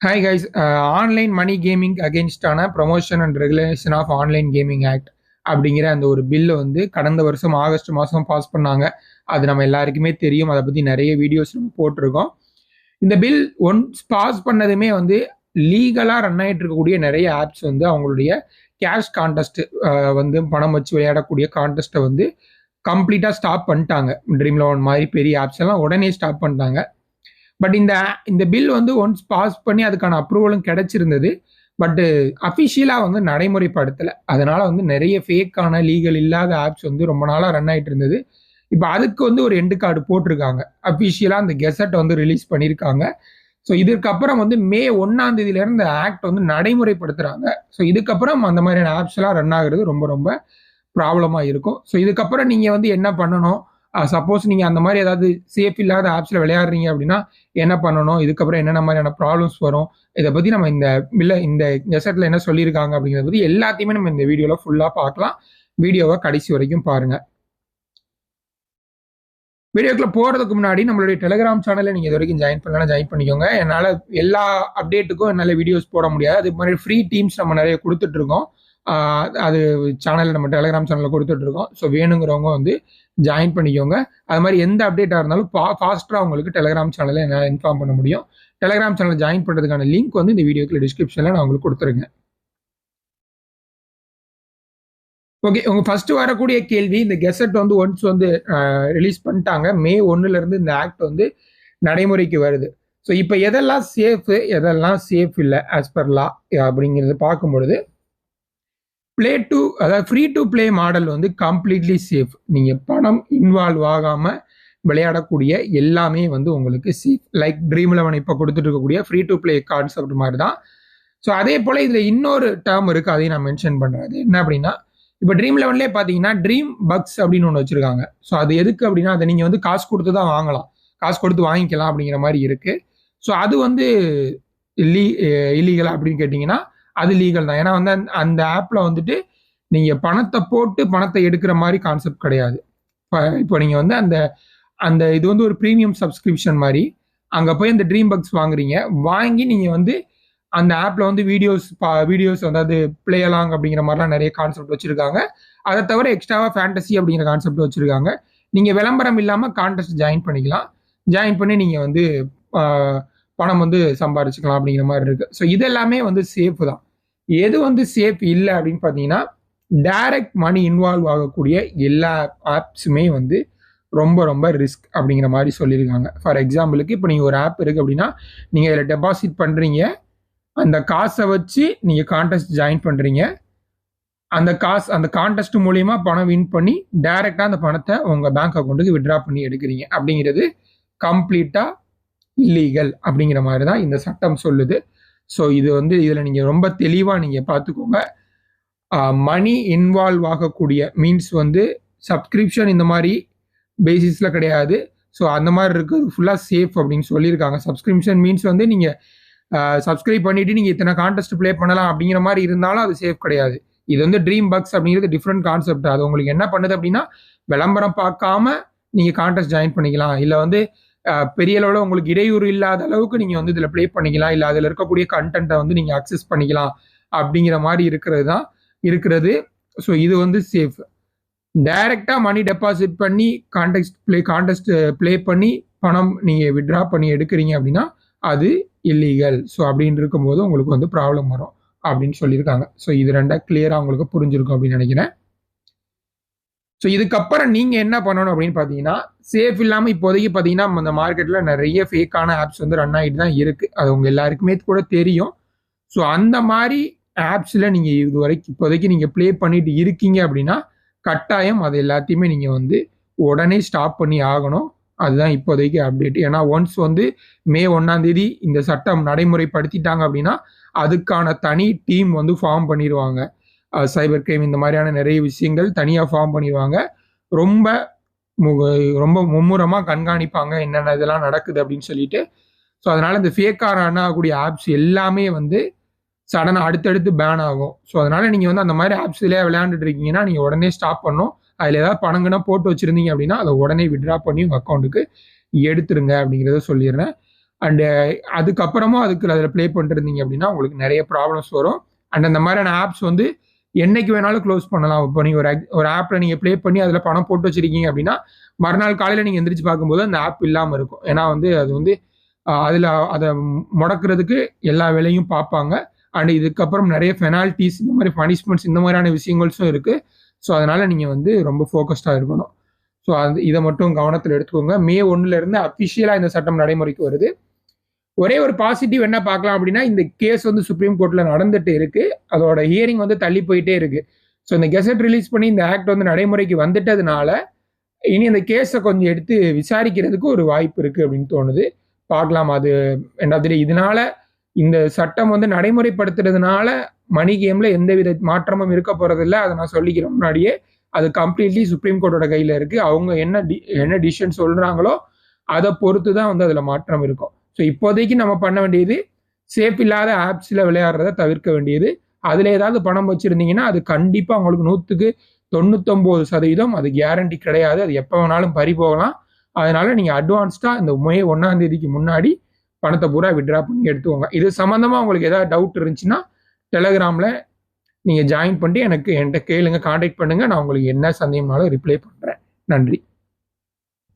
Hi guys, online money gaming அகேன்ஸ்டான promotion and regulation of online gaming act அப்படிங்கிற அந்த ஒரு பில்லு வந்து கடந்த வருஷம் ஆகஸ்ட் மாதம் பாஸ் பண்ணாங்க. அது நம்ம எல்லாருக்குமே தெரியும். அதை பற்றி நிறைய வீடியோஸ் நம்ம போட்டிருக்கோம். இந்த பில் ஒன்ஸ் பாஸ் பண்ணதுமே வந்து லீகலாக ரன் ஆகிட்டு இருக்கக்கூடிய நிறைய ஆப்ஸ் வந்து அவங்களுடைய கேஷ் கான்டெஸ்ட் வந்து பணம் வச்சு விளையாடக்கூடிய கான்டெஸ்ட்டை வந்து கம்ப்ளீட்டாக ஸ்டாப் பண்ணிட்டாங்க. ட்ரீம் லெவன் மாதிரி பெரிய ஆப்ஸ் எல்லாம் உடனே ஸ்டாப் பண்ணிட்டாங்க. பட் இந்த பில் வந்து ஒன்ஸ் பாஸ் பண்ணி அதுக்கான அப்ரூவலும் கிடைச்சிருந்தது. பட் அஃபிஷியலாக வந்து நடைமுறைப்படுத்தலை. அதனால வந்து நிறைய ஃபேக்கான லீகல் இல்லாத ஆப்ஸ் வந்து ரொம்ப நாளாக ரன் ஆகிட்டு இருந்தது. இப்போ அதுக்கு வந்து ஒரு எண்டு கார்டு போட்டிருக்காங்க. அஃபிஷியலாக அந்த கெசட் வந்து ரிலீஸ் பண்ணியிருக்காங்க. ஸோ இதுக்கப்புறம் வந்து மே 1ஆம் தேதியிலேருந்து இந்த ஆக்ட் வந்து நடைமுறைப்படுத்துகிறாங்க. ஸோ இதுக்கப்புறம் அந்த மாதிரியான ஆப்ஸ் எல்லாம் ரன் ஆகுறது ரொம்ப ரொம்ப ப்ராப்ளமாக இருக்கும். ஸோ இதுக்கப்புறம் நீங்கள் வந்து என்ன பண்ணணும், சப்போஸ் நீங்கள் அந்த மாதிரி ஏதாவது சேஃப் இல்லாத ஆப்ஸில் விளையாடுறீங்க அப்படின்னா என்ன பண்ணணும், இதுக்கப்புறம் என்னென்ன மாதிரியான ப்ராப்ளம்ஸ் வரும், இதை பற்றி நம்ம இந்த கெசட்டில் என்ன சொல்லியிருக்காங்க அப்படிங்கிறத பற்றி எல்லாத்தையுமே நம்ம இந்த வீடியோவில் ஃபுல்லாக பார்க்கலாம். வீடியோவை கடைசி வரைக்கும் பாருங்கள். வீடியோக்குள்ள போகிறதுக்கு முன்னாடி நம்மளுடைய டெலிகிராம் சேனலை நீங்கள் இது வரைக்கும் ஜாயின் பண்ணலாம், ஜாயின் பண்ணிக்கோங்க. என்னால் எல்லா அப்டேட்டுக்கும் என்னால் வீடியோஸ் போட முடியாது. அது மாதிரி ஃப்ரீ டீம்ஸ் நம்ம நிறைய கொடுத்துட்ருக்கோம். அது சேனல் நம்ம டெலிகிராம் சேனலில் கொடுத்துட்ருக்கோம். ஸோ வேணுங்கிறவங்க வந்து ஜாயின் பண்ணிக்கோங்க. அது மாதிரி எந்த அப்டேட்டாக இருந்தாலும் ஃபாஸ்ட்டாக உங்களுக்கு டெலிகிராம் சேனலில் என்னால் இன்ஃபார்ம் பண்ண முடியும். டெலிகிராம் சேனல் ஜாயின் பண்ணுறதுக்கான லிங்க் வந்து இந்த வீடியோக்கு டிஸ்கிரிப்ஷனில் நான் உங்களுக்கு கொடுத்துருங்க. ஓகே, உங்க ஃபர்ஸ்ட் வரக்கூடிய கேள்வி, இந்த கெசட் வந்து ஒன்ஸ் வந்து ரிலீஸ் பண்ணிட்டாங்க. மே 1லேருந்து இந்த ஆக்ட் வந்து நடைமுறைக்கு வருது. ஸோ இப்போ எதெல்லாம் சேஃபு, எதெல்லாம் சேஃப் இல்லை ஆஸ் பர் லா அப்படிங்கிறத பார்க்கும் பொழுது, அதாவது ஃப்ரீ டு பிளே மாடல் வந்து கம்ப்ளீட்லி சேஃப். நீங்கள் பணம் இன்வால்வ் ஆகாமல் விளையாடக்கூடிய எல்லாமே வந்து உங்களுக்கு சேஃப். லைக் ட்ரீம் 11 இப்போ கொடுத்துட்டு இருக்கக்கூடிய ஃப்ரீ டு பிளே கான்செப்ட் மாதிரி தான். ஸோ அதே போல் இதில் இன்னொரு டேர்ம் இருக்குது, அதையும் நான் மென்ஷன் பண்ணுறேன். அது என்ன அப்படின்னா, இப்போ ட்ரீம் 11லேயே பார்த்தீங்கன்னா ட்ரீம் பக்ஸ் அப்படின்னு ஒன்று வச்சுருக்காங்க. ஸோ அது எதுக்கு அப்படின்னா, அதை நீங்கள் வந்து காசு கொடுத்து தான் வாங்கலாம், காசு கொடுத்து வாங்கிக்கலாம் அப்படிங்கிற மாதிரி இருக்குது. ஸோ அது வந்து இல்லீகலா அப்படின்னு கேட்டிங்கன்னா அது லீகல் தான். ஏன்னா வந்து அந்த ஆப்பில் வந்துட்டு நீங்கள் பணத்தை போட்டு பணத்தை எடுக்கிற மாதிரி கான்செப்ட் கிடையாது. இப்போ நீங்கள் வந்து அந்த அந்த இது வந்து ஒரு ப்ரீமியம் சப்ஸ்கிரிப்ஷன் மாதிரி. அங்கே போய் அந்த ட்ரீம் பக்ஸ் வாங்குறீங்க, வாங்கி நீங்கள் வந்து அந்த ஆப்பில் வந்து வீடியோஸ் அதாவது பிளே அலாங் அப்படிங்கிற மாதிரிலாம் நிறைய கான்செப்ட் வச்சுருக்காங்க. அதை தவிர எக்ஸ்ட்ராவாக ஃபேண்டசி அப்படிங்கிற கான்செப்ட் வச்சுருக்காங்க. நீங்கள் விளம்பரம் இல்லாமல் கான்டெஸ்ட் ஜாயின் பண்ணிக்கலாம். ஜாயின் பண்ணி நீங்கள் வந்து பணம் வந்து சம்பாரிச்சுக்கலாம் அப்படிங்கிற மாதிரி இருக்குது. ஸோ இது எல்லாமே வந்து சேஃப் தான். எது வந்து சேஃப் இல்லை அப்படின்னு பார்த்தீங்கன்னா, டைரக்ட் மணி இன்வால்வ் ஆகக்கூடிய எல்லா ஆப்ஸுமே வந்து ரொம்ப ரொம்ப ரிஸ்க் அப்படிங்கிற மாதிரி சொல்லியிருக்காங்க. ஃபார் எக்ஸாம்பிளுக்கு இப்போ நீங்கள் ஒரு ஆப் இருக்குது அப்படின்னா, நீங்கள் இதில் டெபாசிட் பண்ணுறீங்க, அந்த காசை வச்சு நீங்கள் கான்டெஸ்ட் ஜாயின் பண்ணுறீங்க, அந்த கான்டெஸ்ட் மூலியமா பணம் வின் பண்ணி டைரெக்டாக அந்த பணத்தை உங்கள் பேங்க் அக்கௌண்ட்டுக்கு வித்ட்ரா பண்ணி எடுக்கிறீங்க அப்படிங்கிறது கம்ப்ளீட்டாக இல்லீகல் அப்படிங்கிற மாதிரி தான் இந்த சட்டம் சொல்லுது. ஸோ இது வந்து இதில் நீங்கள் ரொம்ப தெளிவாக நீங்கள் பார்த்துக்கோங்க. மணி இன்வால்வ் ஆகக்கூடிய மீன்ஸ் வந்து சப்ஸ்கிரிப்ஷன் இந்த மாதிரி பேசிஸில் கிடையாது. ஸோ அந்த மாதிரி இருக்குது ஃபுல்லாக சேஃப் அப்படின்னு சொல்லியிருக்காங்க. சப்ஸ்கிரிப்ஷன் மீன்ஸ் வந்து நீங்கள் சப்ஸ்கிரைப் பண்ணிவிட்டு நீங்கள் இத்தனை கான்டெஸ்ட் ப்ளே பண்ணலாம் அப்படிங்கிற மாதிரி இருந்தாலும் அது சேஃப் கிடையாது. இது வந்து ட்ரீம் பக்ஸ் அப்படிங்கிறது டிஃப்ரெண்ட் கான்செப்ட். அது உங்களுக்கு என்ன பண்ணுது அப்படின்னா, விளம்பரம் பார்க்காம நீங்கள் கான்டெஸ்ட் ஜாயின் பண்ணிக்கலாம், இல்லை வந்து பெரிய அளவில் உங்களுக்கு இடையூறு இல்லாத அளவுக்கு நீங்கள் வந்து இதில் ப்ளே பண்ணிக்கலாம், இல்லை அதில் இருக்கக்கூடிய கண்டென்ட்டை வந்து நீங்கள் அக்சஸ் பண்ணிக்கலாம் அப்படிங்கிற மாதிரி இருக்கிறது. ஸோ இது வந்து சேஃப். டைரெக்டாக மணி டெபாசிட் பண்ணி கான்டெஸ்ட் ப்ளே பண்ணி பணம் நீங்கள் வித்ட்ரா பண்ணி எடுக்கிறீங்க அப்படின்னா அது இல்லீகல். ஸோ அப்படின்னு இருக்கும்போது உங்களுக்கு வந்து ப்ராப்ளம் வரும் அப்படின்னு சொல்லியிருக்காங்க. ஸோ இது ரெண்டாக கிளியராக உங்களுக்கு புரிஞ்சிருக்கும் அப்படின்னு நினைக்கிறேன். ஸோ இதுக்கப்புறம் நீங்கள் என்ன பண்ணணும் அப்படின்னு பார்த்தீங்கன்னா, சேஃப் இல்லாமல் இப்போதைக்கு பார்த்தீங்கன்னா இந்த மார்க்கெட்டில் நிறைய ஃபேக்கான ஆப்ஸ் வந்து ரன் ஆகிட்டு தான் இருக்குது. அது உங்கள் எல்லாருக்குமே கூட தெரியும். ஸோ அந்த மாதிரி ஆப்ஸில் நீங்கள் இப்போதைக்கு நீங்கள் ப்ளே பண்ணிட்டு இருக்கீங்க அப்படின்னா கட்டாயம் அது எல்லாத்தையுமே நீங்கள் வந்து உடனே ஸ்டாப் பண்ணி ஆகணும். அதுதான் இப்போதைக்கு அப்டேட். ஏன்னா ஒன்ஸ் வந்து மே 1ஆம் தேதி இந்த சட்டம் நடைமுறைப்படுத்திட்டாங்க அப்படின்னா அதுக்கான தனி டீம் வந்து ஃபார்ம் பண்ணிடுவாங்க. சைபர் கிரைம் இந்த மாதிரியான நிறைய விஷயங்கள் தனியாக ஃபார்ம் பண்ணிடுவாங்க. ரொம்ப ரொம்ப மும்முரமாக கண்காணிப்பாங்க என்னென்ன இதெல்லாம் நடக்குது அப்படின்னு சொல்லிட்டு. ஸோ அதனால் இந்த ஃபேக்காக ரன் ஆகக்கூடிய ஆப்ஸ் எல்லாமே வந்து சடனாக அடுத்தடுத்து பேன் ஆகும். ஸோ அதனால் நீங்கள் வந்து அந்த மாதிரி ஆப்ஸ்லேயே விளையாண்டுட்டு இருக்கீங்கன்னா நீங்கள் உடனே ஸ்டாப் பண்ணணும். அதில் ஏதாவது பணங்கன்னா போட்டு வச்சுருந்தீங்க அப்படின்னா அதை உடனே வித்ட்ரா பண்ணி உங்கள் அக்கௌண்ட்டுக்கு எடுத்துருங்க அப்படிங்கிறத சொல்லிடுறேன். அண்டு அதுக்கப்புறமும் அதில் ப்ளே பண்ணிட்டு இருந்தீங்க அப்படின்னா உங்களுக்கு நிறைய ப்ராப்ளம்ஸ் வரும். அண்ட் அந்த மாதிரியான ஆப்ஸ் வந்து என்னைக்கு வேணாலும் க்ளோஸ் பண்ணலாம். இப்போ நீங்கள் ஒரு ஆப்பில் நீங்கள் ப்ளே பண்ணி அதில் பணம் போட்டு வச்சிருக்கீங்க அப்படின்னா மறுநாள் காலையில் நீங்கள் எந்திரிச்சு பார்க்கும்போது அந்த ஆப் இல்லாமல் இருக்கும். ஏன்னா வந்து அது வந்து அதில் அதை முடக்கிறதுக்கு எல்லா வேலையும் பார்ப்பாங்க. அண்ட் இதுக்கப்புறம் நிறைய பெனால்ட்டிஸ், இந்த மாதிரி பனிஷ்மெண்ட்ஸ், இந்த மாதிரியான விஷயங்களும் இருக்குது. ஸோ அதனால் நீங்கள் வந்து ரொம்ப ஃபோக்கஸ்டாக இருக்கணும். ஸோ இதை மட்டும் கவனத்தில் எடுத்துக்கோங்க. மே 1 அஃபிஷியலாக இந்த சட்டம் நடைமுறைக்கு வருது. ஒரே ஒரு பாசிட்டிவ் என்ன பார்க்கலாம் அப்படின்னா, இந்த கேஸ் வந்து சுப்ரீம் கோர்ட்ல நடந்துட்டு இருக்கு. அதோட ஹியரிங் வந்து தள்ளி போயிட்டே இருக்கு. ஸோ இந்த கெசட் ரிலீஸ் பண்ணி இந்த ஆக்ட் வந்து நடைமுறைக்கு வந்துட்டதுனால இனி அந்த கேஸை கொஞ்சம் எடுத்து விசாரிக்கிறதுக்கு ஒரு வாய்ப்பு இருக்கு அப்படின்னு தோணுது. பார்க்கலாம். அது என்னது, இதனால இந்த சட்டம் வந்து நடைமுறைப்படுத்துறதுனால மணி கேம்ல எந்தவித மாற்றமும் இருக்க போறதில்ல. அதை நான் சொல்லிக்கிறேன் முன்னாடியே. அது கம்ப்ளீட்லி சுப்ரீம் கோர்ட்டோட கையில இருக்கு. அவங்க என்ன டிசிஷன் சொல்றாங்களோ அதை பொறுத்து தான் வந்து அதுல மாற்றம் இருக்கும். ஸோ இப்போதைக்கு நம்ம பண்ண வேண்டியது சேஃப் இல்லாத ஆப்ஸ்ல விளையாடுறத தவிர்க்க வேண்டியது. அதுல ஏதாவது பணம் வச்சிருந்தீங்கன்னா அது கண்டிப்பா உங்களுக்கு 100க்கு 99% அது கேரண்டி கிடையாது. அது எப்போ வேணாலும் பறி போகலாம். அதனால நீங்க அட்வான்ஸ்டா இந்த மே 1 முன்னாடி பணத்தை பூரா வித்ட்ரா பண்ணி எடுத்துக்கோங்க. இது சம்பந்தமா உங்களுக்கு ஏதாவது டவுட் இருந்துச்சுன்னா டெலகிராம்ல நீங்க ஜாயின் பண்ணி என்கிட்ட கேளுங்க, கான்டாக்ட் பண்ணுங்க. நான் உங்களுக்கு என்ன சந்தேகம்னாலும் ரிப்ளை பண்றேன். நன்றி.